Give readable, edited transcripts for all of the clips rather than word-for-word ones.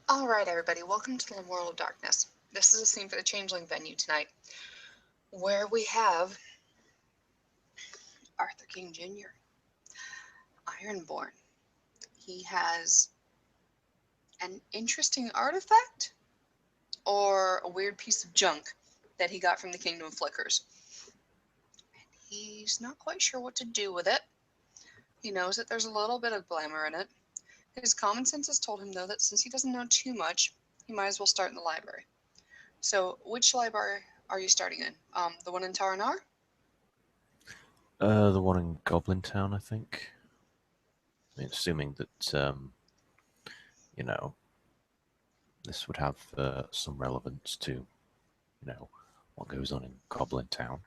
All right, everybody, welcome to the World of Darkness. This is a scene for the Changeling venue tonight, where we have Arthur King Jr., Ironborn. He has an interesting artifact, or a weird piece of junk that he got from the Kingdom of Flickers. And he's not quite sure what to do with it. He knows that there's a little bit of glamour in it. His common sense has told him, though, that since he doesn't know too much, he might as well start in the library. So, which library are you starting in? The one in Taranar? The one in Goblin Town, I think. I mean, assuming that, you know, this would have some relevance to, what goes on in Goblin Town.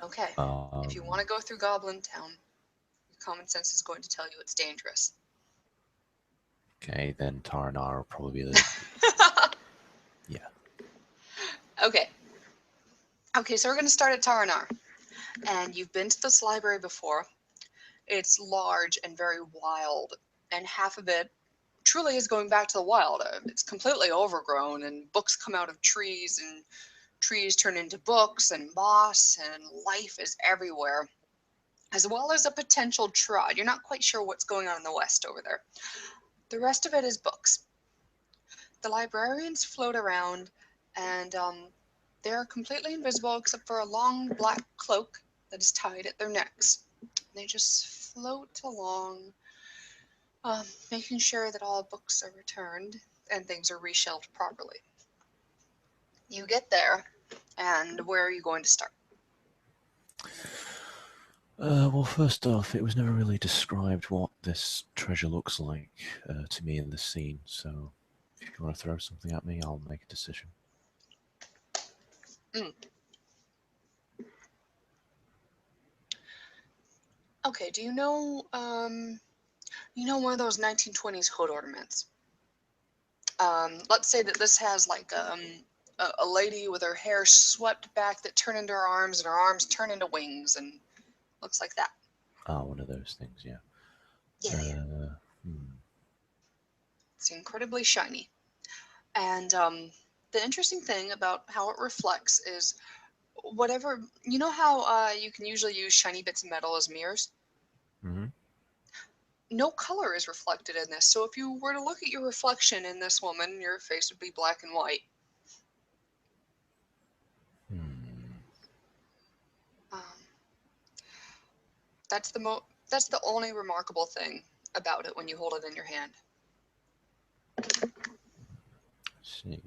Okay. If you want to go through Goblin Town, your common sense is going to tell you it's dangerous. Okay, then Taranar will probably be the... yeah. Okay. Okay, so we're going to start at Taranar. And you've been to this library before. It's large and very wild, and half of it truly is going back to the wild. It's completely overgrown, and books come out of trees, and trees turn into books, and moss, and life is everywhere, as well as a potential trod. You're not quite sure what's going on in the west over there. The rest of it is books. The librarians float around, and they're completely invisible except for a long black cloak that is tied at their necks. They just float along, making sure that all books are returned and things are reshelved properly. You get there, and where are you going to start? Well, first off, it was never really described what this treasure looks like to me in the scene, so if you want to throw something at me, I'll make a decision. Mm. Okay, do you know one of those 1920s hood ornaments? Let's say that this has like a lady with her hair swept back that turn into her arms, and her arms turn into wings, and looks like that. Ah, one of those things, yeah. Yeah. It's incredibly shiny. And the interesting thing about how it reflects is whatever, you know how you can usually use shiny bits of metal as mirrors? Mm-hmm. No color is reflected in this. So if you were to look at your reflection in this woman, your face would be black and white. Um, that's the only remarkable thing about it when you hold it in your hand. Let's see.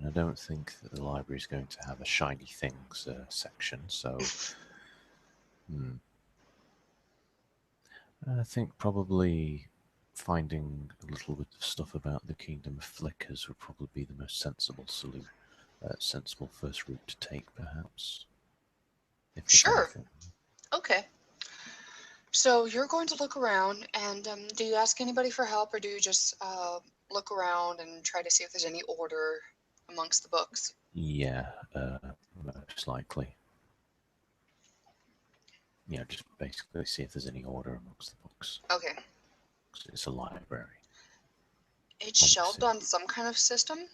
I don't think that the library is going to have a shiny things section, so I think probably finding a little bit of stuff about the Kingdom of Flickers would probably be the most sensible first route to take, perhaps, if there's Sure. anything. Okay. So you're going to look around, and do you ask anybody for help, or do you just look around and try to see if there's any order amongst the books? Yeah, most likely. Yeah, just basically see if there's any order amongst the books. Okay. 'Cause it's a library. It's shelved Obviously. on some kind of system.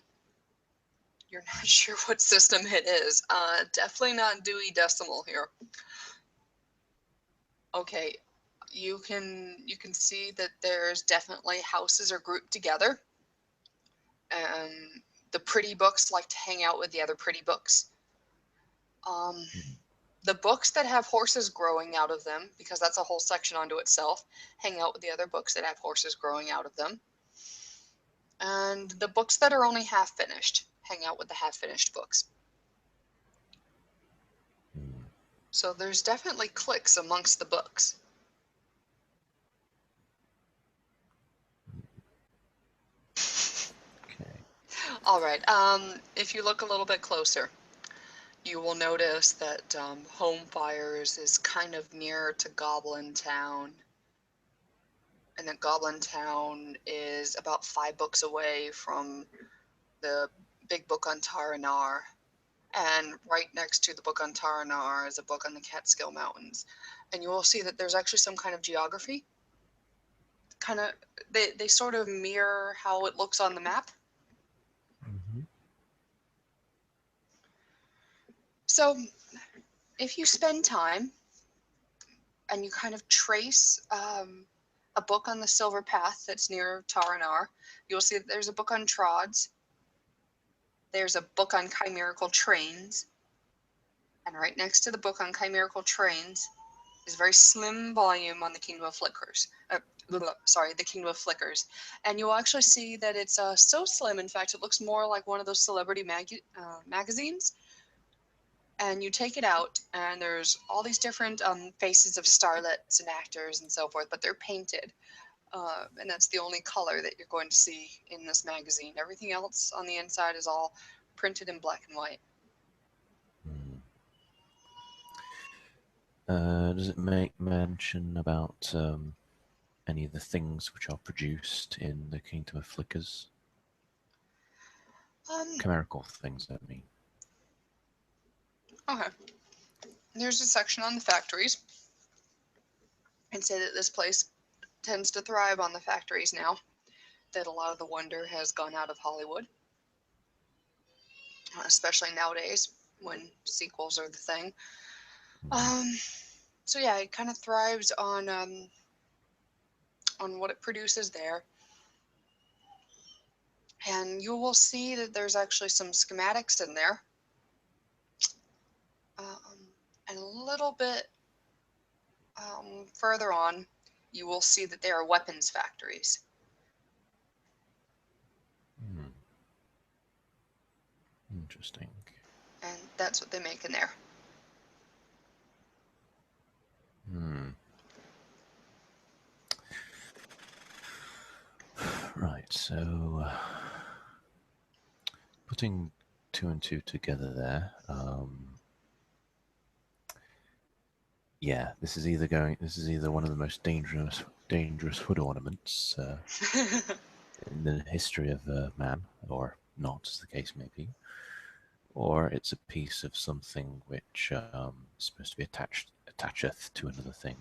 You're not sure what system it is. Definitely not Dewey Decimal here. Okay, you can see that there's definitely houses are grouped together, and the pretty books like to hang out with the other pretty books. Um, the books that have horses growing out of them, because that's a whole section unto itself, hang out with the other books that have horses growing out of them. And the books that are only half finished hang out with the half finished books. So there's definitely cliques amongst the books. Okay. All right. If you look a little bit closer, you will notice that Home Fires is kind of near to Goblin Town, and that Goblin Town is about 5 books away from the big book on Taranar. And right next to the book on Taranar is a book on the Catskill Mountains. And you will see that there's actually some kind of geography. kind of they sort of mirror how it looks on the map. Mm-hmm. So if you spend time and you kind of trace a book on the Silver Path that's near Taranar, you'll see that there's a book on Trods, there's a book on chimerical trains, and right next to the book on chimerical trains is a very slim volume on the Kingdom of Flickers. The Kingdom of Flickers. And you'll actually see that it's so slim, in fact, it looks more like one of those celebrity magazines. And you take it out, and there's all these different faces of starlets and actors and so forth, but they're painted. And that's the only color that you're going to see in this magazine. Everything else on the inside is all printed in black and white. Does it make mention about any of the things which are produced in the Kingdom of Flickers? Chimerical things, I mean. Okay. There's a section on the factories, and say that this place tends to thrive on the factories now, that a lot of the wonder has gone out of Hollywood, especially nowadays when sequels are the thing. So yeah, it kind of thrives on what it produces there. And you will see that there's actually some schematics in there. And a little bit further on, you will see that there are weapons factories. Interesting. And that's what they make in there. Right, so putting two and two together there, yeah, this is either one of the most dangerous hood ornaments in the history of man, or not, as the case may be, or it's a piece of something which is supposed to be attacheth to another thing.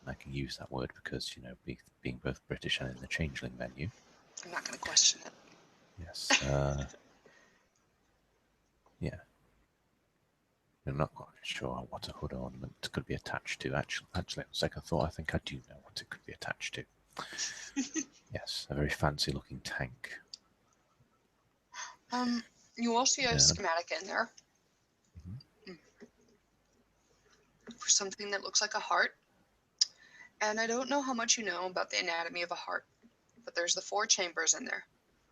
And I can use that word because, you know, being both British and in the Changeling menu. I'm not going to question it. Yes. Yeah. I'm not quite sure what a hood ornament could be attached to. Actually, on second thought, I think I do know what it could be attached to. Yes, a very fancy-looking tank. You will see a schematic in there for something that looks like a heart. And I don't know how much you know about the anatomy of a heart, but there's the 4 chambers in there.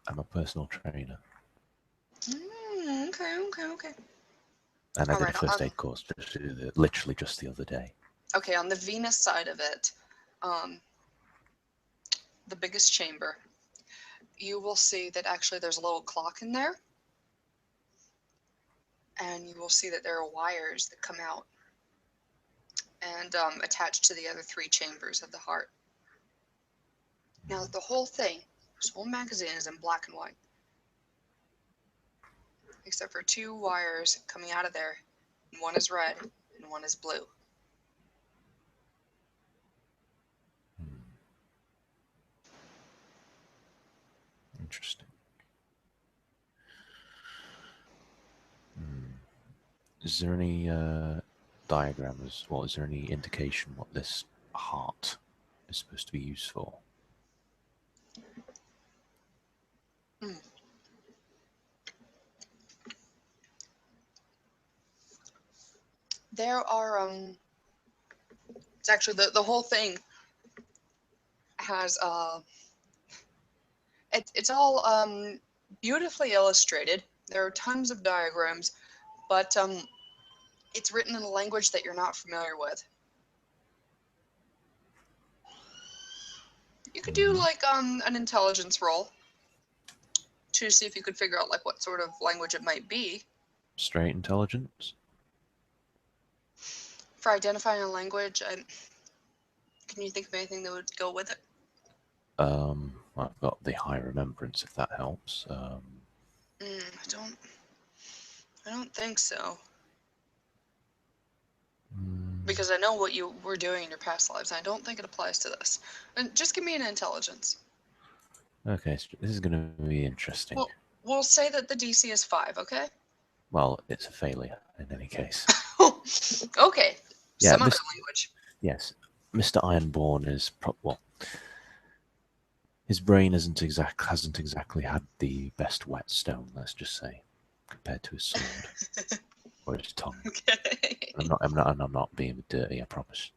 I'm a personal trainer. Okay. And I did a first aid course literally just the other day. Okay, on the Venus side of it, the biggest chamber, you will see that actually there's a little clock in there. And you will see that there are wires that come out and attached to the other 3 chambers of the heart. Now, the whole thing, this whole magazine is in black and white, except for 2 wires coming out of there. And one is red and one is blue. Interesting. Is there any diagrams? Well, is there any indication what this heart is supposed to be used for? There are, it's actually the whole thing has, it's all beautifully illustrated. There are tons of diagrams, but it's written in a language that you're not familiar with. You could do like an intelligence roll to see if you could figure out like what sort of language it might be. Straight intelligence? For identifying a language, can you think of anything that would go with it? I've got the high remembrance, if that helps. I don't think so. because I know what you were doing in your past lives, and I don't think it applies to this. And just give me an intelligence. Okay, so this is going to be interesting. We'll say that the DC is 5, okay? Well, it's a failure in any case. Okay, Yeah, some other language. Yes, Mr. Ironborn is well. His brain hasn't exactly had the best whetstone, let's just say, compared to his sword or his tongue. Okay. I'm not being dirty, I promise.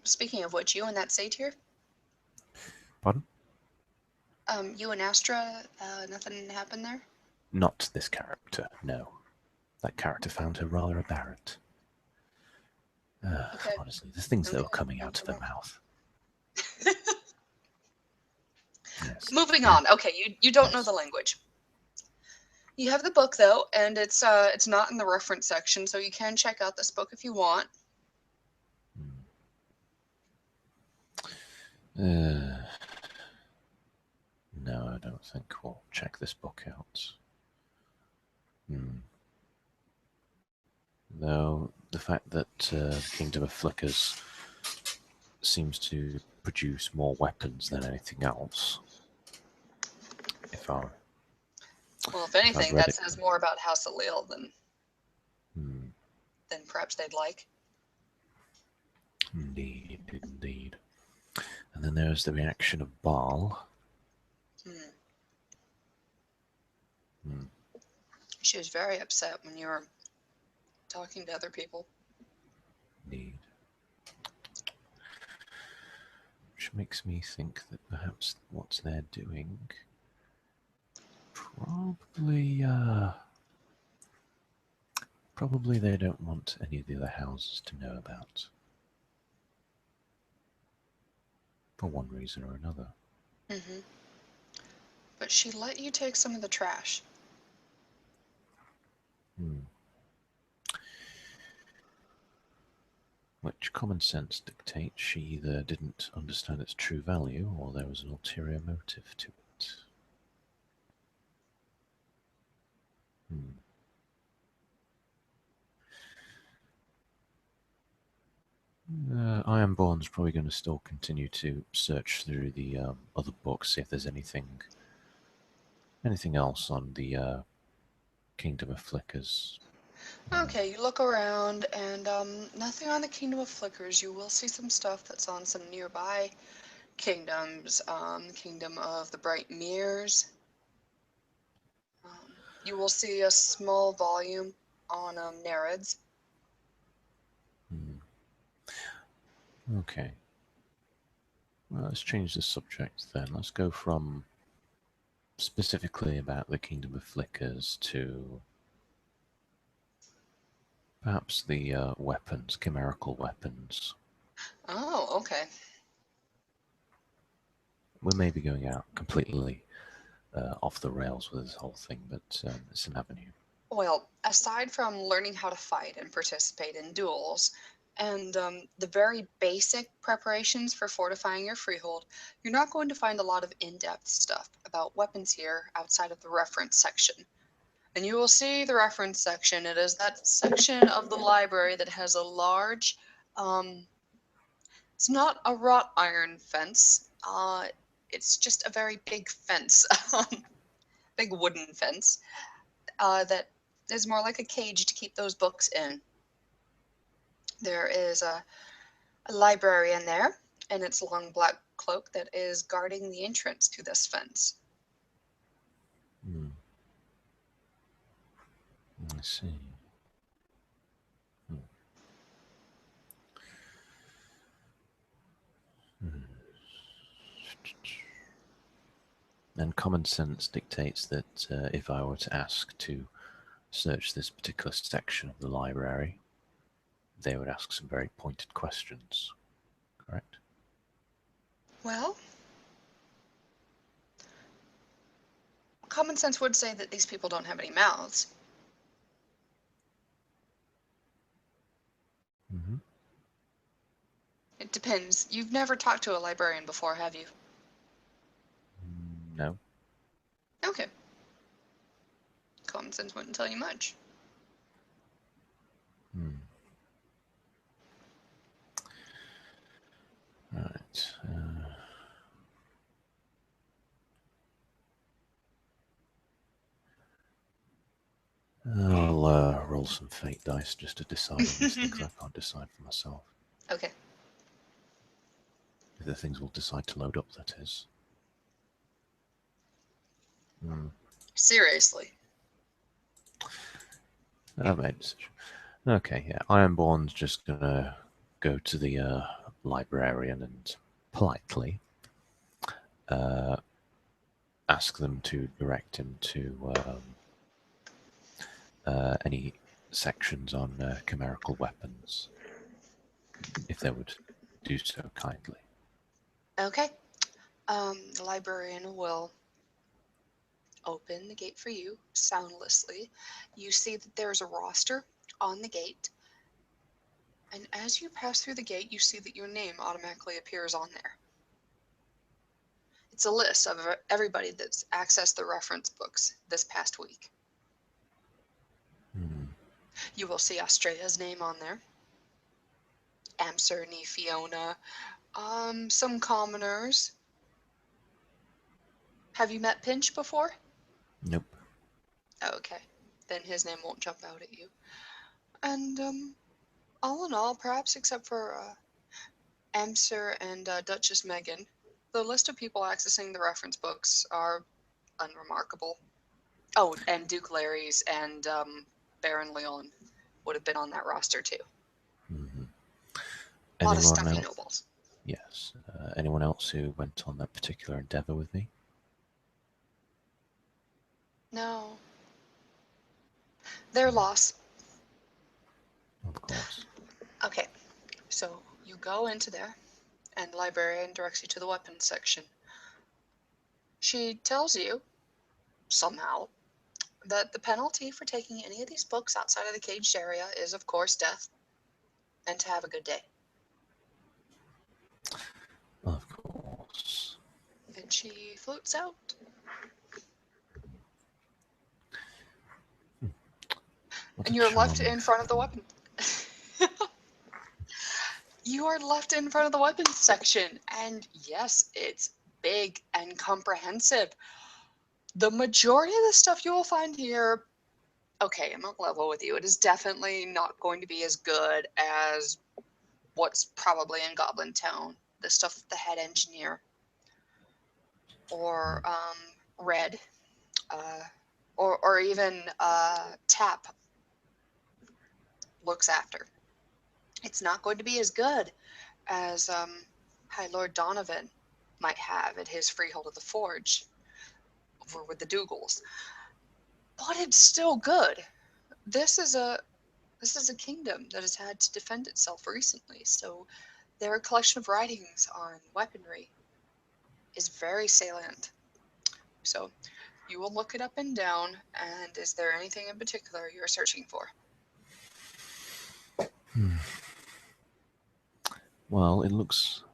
Speaking of which, you and that satyr? Pardon? You and Astra, nothing happened there? Not this character, no. That character found her rather aberrant. Okay. Honestly, the things that were coming out of her mouth. Yes. Moving on. Okay, you don't know the language. You have the book though, and it's not in the reference section, so you can check out this book if you want. No, I don't think we'll check this book out. Though the fact that the Kingdom of Flickers seems to produce more weapons than anything else. If anything, that says more about House Balor than perhaps they'd like. Indeed. And then there's the reaction of Baal. She was very upset when you were talking to other people. Indeed. Which makes me think that perhaps what they're doing probably they don't want any of the other houses to know about. For one reason or another. But she let you take some of the trash. Which common sense dictates she either didn't understand its true value or there was an ulterior motive to it. Ironborn's probably going to still continue to search through the other books, see if there's anything else on the Kingdom of Flickers. Okay, you look around and nothing on the Kingdom of Flickers. You will see some stuff that's on some nearby kingdoms. The Kingdom of the Bright Mirrors. You will see a small volume on Nereids. Okay. Well, let's change the subject then. Let's go from specifically about the Kingdom of Flickers to perhaps the weapons, chimerical weapons. Oh, okay. We may be going out completely off the rails with this whole thing, but it's an avenue. Well, aside from learning how to fight and participate in duels, and the very basic preparations for fortifying your freehold, you're not going to find a lot of in-depth stuff about weapons here outside of the reference section. And you will see the reference section. It is that section of the library that has a large, it's not a wrought iron fence. It's just a very big fence, big wooden fence that is more like a cage to keep those books in. There is a librarian there, and its long black cloak that is guarding the entrance to this fence. I see. And common sense dictates that if I were to ask to search this particular section of the library, they would ask some very pointed questions, correct? Well, common sense would say that these people don't have any mouths. It depends. You've never talked to a librarian before, have you? No. Okay. Common sense wouldn't tell you much. roll some fate dice just to decide on this thing, because I can't decide for myself. Okay. If the things will decide to load up, that is. Seriously. I've made a decision. Okay, yeah. Ironborn's just gonna go to the librarian and politely ask them to direct him to any sections on chimerical weapons, if they would do so kindly. Okay. The librarian will open the gate for you soundlessly. You see that there's a roster on the gate. And as you pass through the gate, you see that your name automatically appears on there. It's a list of everybody that's accessed the reference books this past week. You will see Australia's name on there. Amcer, Fiona, some commoners. Have you met Pinch before? Nope. Okay, then his name won't jump out at you. And all in all, perhaps except for Amcer and Duchess Megan, the list of people accessing the reference books are unremarkable. Oh, and Duke Larry's and Baron Leon would have been on that roster too. A lot of stuffy nobles. Yes. Anyone else who went on that particular endeavor with me? No. Their loss. Of course. Okay, so you go into there, and the librarian directs you to the weapons section. She tells you, somehow, that the penalty for taking any of these books outside of the caged area is, of course, death, and to have a good day. Of course. And she floats out. And you're left in front of the weapon. You are left in front of the weapons section, and yes, it's big and comprehensive. The majority of the stuff you will find here, okay, I'm not level with you. It is definitely not going to be as good as what's probably in Goblin Town. The stuff that the head engineer or Red or even Tap looks after. It's not going to be as good as High Lord Donovan might have at his freehold of the forge over with the Dougals. But it's still good. This is a kingdom that has had to defend itself recently, so their collection of writings on weaponry is very salient. So you will look it up and down, and is there anything in particular you're searching for? Well,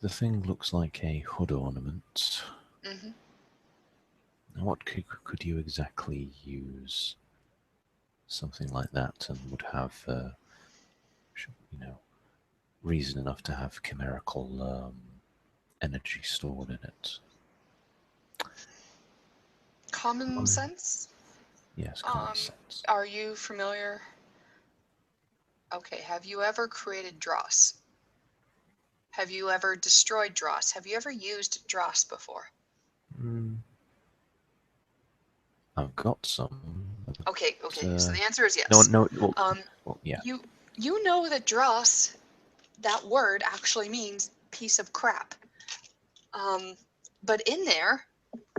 the thing looks like a hood ornament. Mm-hmm. Now, what could you exactly use something like that and would have, reason enough to have chimerical energy stored in it? Common sense? Yes, common sense. Are you familiar? Okay, have you ever created dross? Have you ever destroyed dross? Have you ever used dross before? I've got some. Okay. So the answer is yes. No. Well, yeah. You know that dross, that word actually means piece of crap. But in there,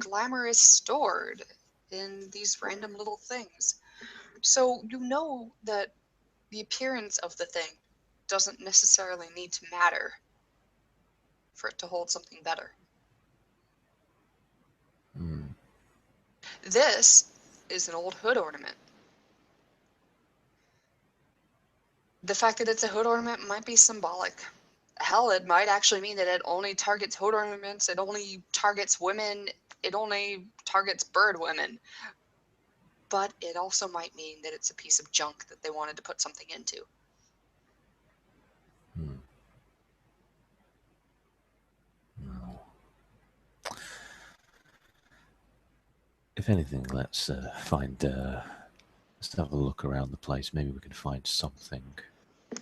glamour is stored in these random little things. So you know that the appearance of the thing doesn't necessarily need to matter for it to hold something better. This is an old hood ornament. The fact that it's a hood ornament might be symbolic. Hell, it might actually mean that it only targets hood ornaments, it only targets women, it only targets bird women. But it also might mean that it's a piece of junk that they wanted to put something into. If anything, let's find Let's have a look around the place. Maybe we can find something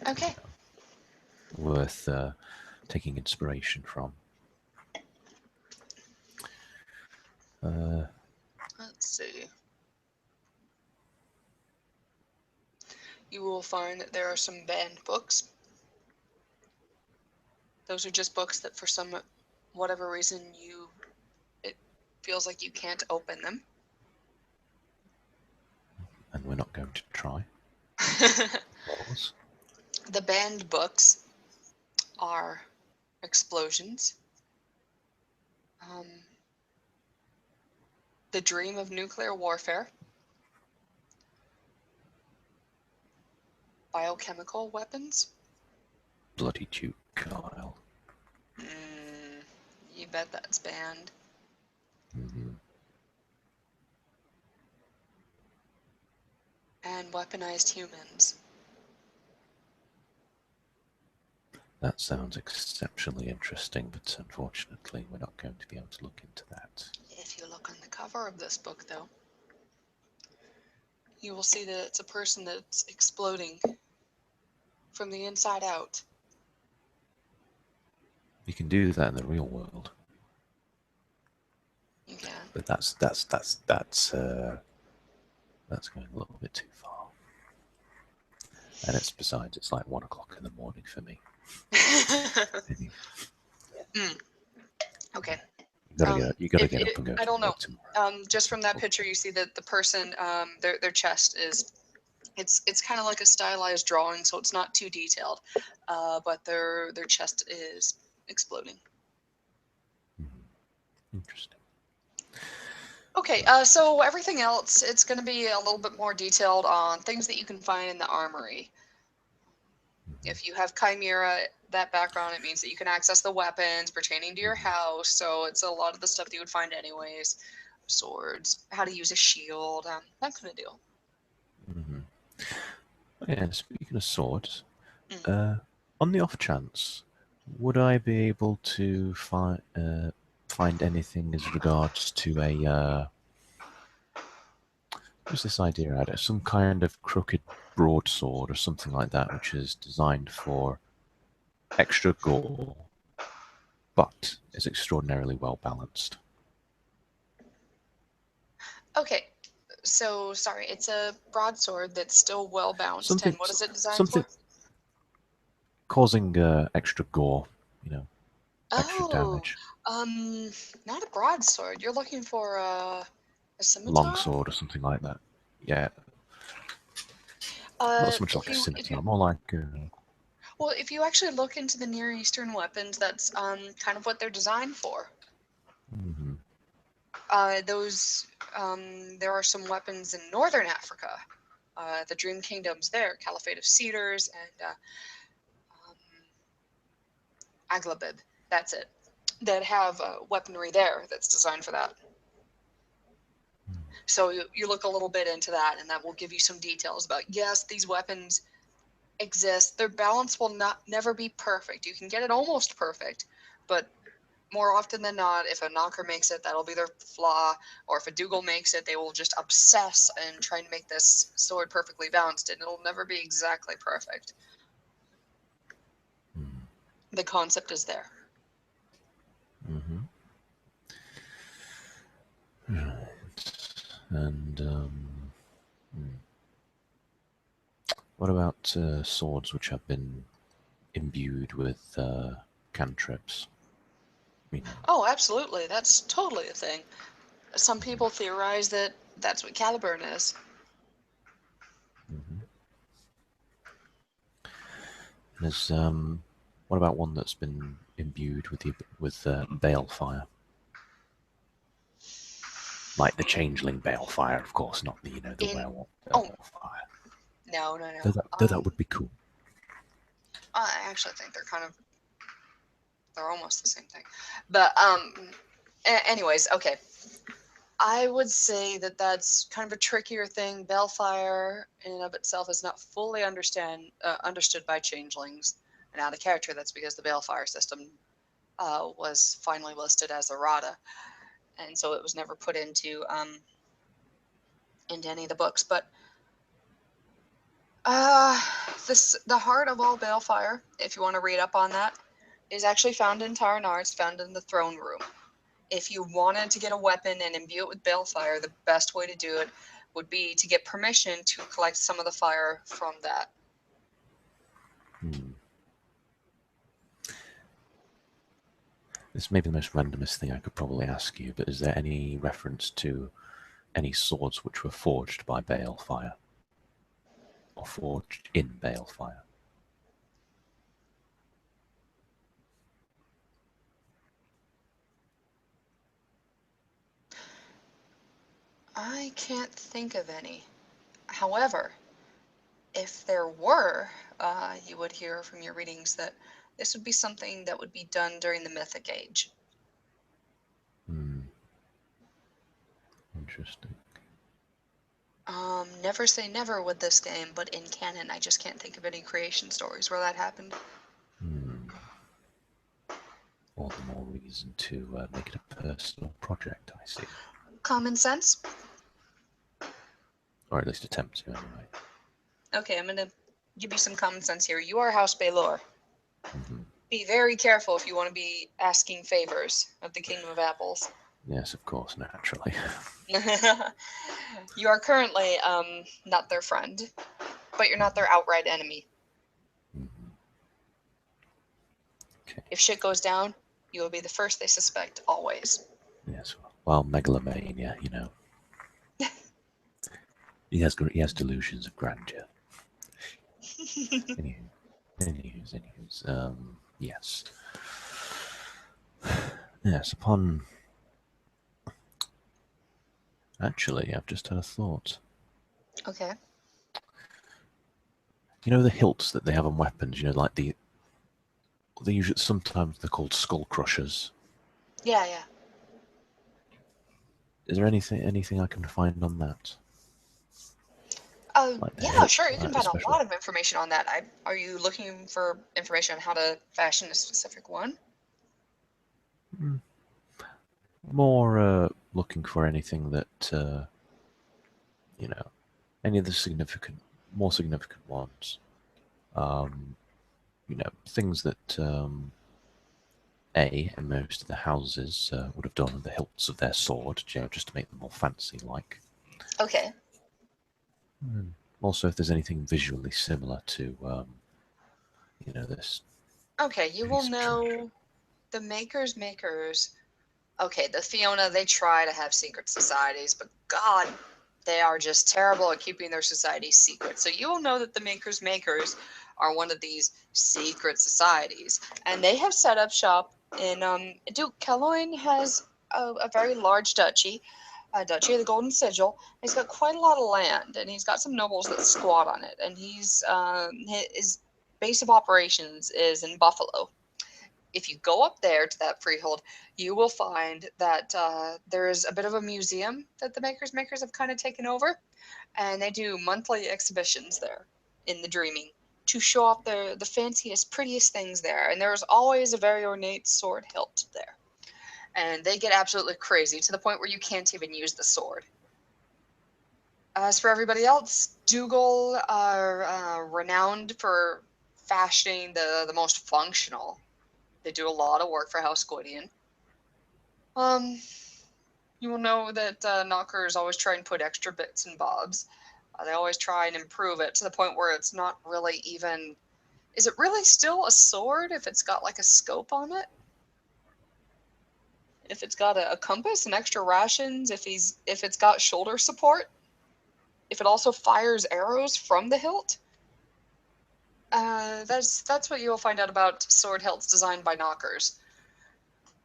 Okay. worth taking inspiration from. Let's see. You will find that there are some banned books. Those are just books that for some whatever reason it feels like you can't open them. And we're not going to try. The banned books are Explosions, The Dream of Nuclear Warfare, Biochemical Weapons. Bloody Duke Kyle. You bet that's banned. Mm-hmm. And Weaponized Humans. That sounds exceptionally interesting, but unfortunately we're not going to be able to look into that. If you look on the cover of this book, though, you will see that it's a person that's exploding from the inside out. You can do that in the real world. You can. But that's going a little bit too far. And besides, it's like 1 o'clock in the morning for me. Okay. You gotta get up and go. I don't know. Tomorrow. Just from that picture, you see that the person, their chest is, it's kind of like a stylized drawing, so it's not too detailed, but their chest is exploding. Interesting. Okay, so everything else, it's going to be a little bit more detailed on things that you can find in the armory. If you have Chimera, that background, it means that you can access the weapons pertaining to your house. So it's a lot of the stuff that you would find anyways. Swords, how to use a shield, that kind of deal. And speaking of swords, on the off chance, would I be able to find anything as regards to a what's this idea out of some kind of crooked broadsword or something like that, which is designed for extra gore, but is extraordinarily well balanced? Okay, so sorry, it's a broadsword that's still well balanced. Something, And what is it designed something for? causing extra gore, extra damage. Not a broadsword. You're looking for a scimitar? Longsword or something like that. Yeah. Not so much like a scimitar, more like. Well, if you actually look into the Near Eastern weapons, that's kind of what they're designed for. Mm-hmm. There are some weapons in Northern Africa, the Dream Kingdoms there, Caliphate of Cedars and Aglabib. That's it. That have weaponry there that's designed for that. So you look a little bit into that, and that will give you some details about, yes, these weapons exist. Their balance will never be perfect. You can get it almost perfect, but more often than not, if a knocker makes it, that'll be their flaw. Or if a Dougal makes it, they will just obsess in trying to make this sword perfectly balanced, and it'll never be exactly perfect. The concept is there. Mm-hmm. Right. And what about swords which have been imbued with cantrips? Oh, absolutely. That's totally a thing. Some people theorize that that's what Caliburn is. Mm-hmm. There's what about one that's been imbued with Baelfire? Like the Changeling Baelfire, of course, not the werewolf Baelfire. No. Though that would be cool. I actually think they're almost the same thing. But anyways, okay. I would say that that's kind of a trickier thing. Baelfire in and of itself is not fully understood by changelings and out of character. That's because the Baelfire system was finally listed as errata, and so it was never put into any of the books. But The heart of all Baelfire, if you want to read up on that, is actually found in Tar-Nar. It's found in the throne room. If you wanted to get a weapon and imbue it with Baelfire, the best way to do it would be to get permission to collect some of the fire from that. This may be the most randomest thing I could probably ask you, but is there any reference to any swords which were forged by Baelfire? Or forged in Baelfire? I can't think of any. However, if there were, you would hear from your readings that this would be something that would be done during the Mythic Age. Interesting. Never say never with this game, but in canon, I just can't think of any creation stories where that happened. All the more reason to make it a personal project, I see. Common sense? Or at least attempt to, anyway. Okay, I'm going to give you some common sense here. You are House Balor. Be very careful if you want to be asking favors of the Kingdom of Apples. Yes, of course, naturally. You are currently not their friend, but you're not their outright enemy. Okay. If shit goes down, you will be the first they suspect, always. Yes, well, megalomania, you know. He has delusions of grandeur. Anywho's, yes. Yes, upon... Actually, I've just had a thought. Okay. You know the hilts that they have on weapons, you know, like they usually, sometimes they're called skull crushers. Yeah. Is there anything I can find on that? Oh, Like the yeah, hilt, sure. You can find especially. a lot of information on that. Are you looking for information on how to fashion a specific one? More looking for anything that, you know, any of the more significant ones. You know, things that in most of the houses would have done on the hilts of their sword, you know, just to make them more fancy-like. Okay. Also, if there's anything visually similar to, you know, this. Okay, you will piece of treasure. know the makers. Okay, the Fiona, they try to have secret societies, but God, they are just terrible at keeping their societies secret. So you will know that the makers are one of these secret societies, and they have set up shop in Duke Keloin has a very large duchy, Duchy of the Golden Sigil. He's got quite a lot of land, and he's got some nobles that squat on it. And his base of operations is in Buffalo. If you go up there to that freehold, you will find that there is a bit of a museum that the makers have kind of taken over, and they do monthly exhibitions there in the Dreaming to show off the fanciest, prettiest things there. And there's always a very ornate sword hilt there. And they get absolutely crazy to the point where you can't even use the sword. As for everybody else, Dougal are renowned for fashioning the most functional. They do a lot of work for House Gwydion. You will know that knockers always try and put extra bits and bobs. They always try and improve it to the point where it's not really even... Is it really still a sword if it's got like a scope on it? If it's got a compass and extra rations, if it's got shoulder support, if it also fires arrows from the hilt? That's what you will find out about sword hilts designed by knockers.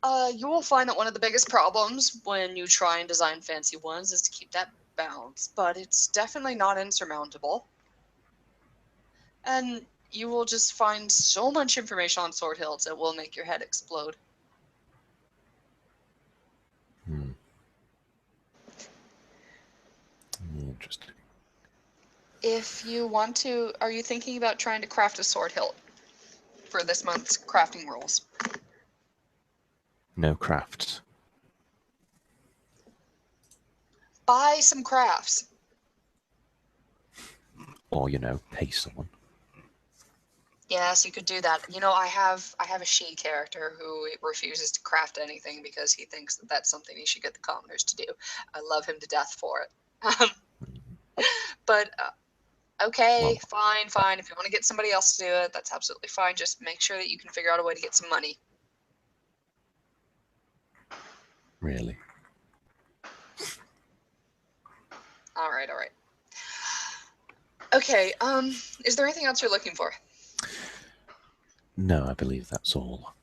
You will find that one of the biggest problems when you try and design fancy ones is to keep that balance, but it's definitely not insurmountable. And you will just find so much information on sword hilts, it will make your head explode. Interesting. If you want to, are you thinking about trying to craft a sword hilt for this month's crafting rules? No crafts. Buy some crafts. or pay someone. Yes, you could do that. You know, I have a she character who refuses to craft anything because he thinks that that's something he should get the commoners to do. I love him to death for it. But okay, Well, fine. If you want to get somebody else to do it, that's absolutely fine. Just make sure that you can figure out a way to get some money. really. All right. Okay, is there anything else you're looking for? No, I believe that's all.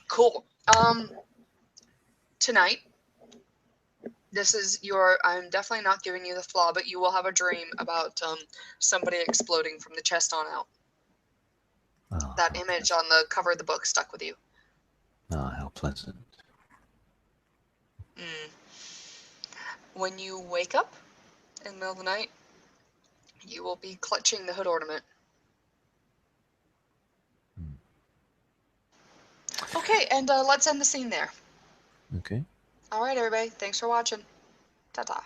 Cool. Tonight, I'm definitely not giving you the flaw, but you will have a dream about somebody exploding from the chest on out. Ah, That how image pleasant. on the cover of the book stuck with you. Ah, how pleasant. Mm. When you wake up in the middle of the night, you will be clutching the hood ornament. Hmm. Okay, and let's end the scene there. Okay. All right, everybody. Thanks for watching. Ta-ta.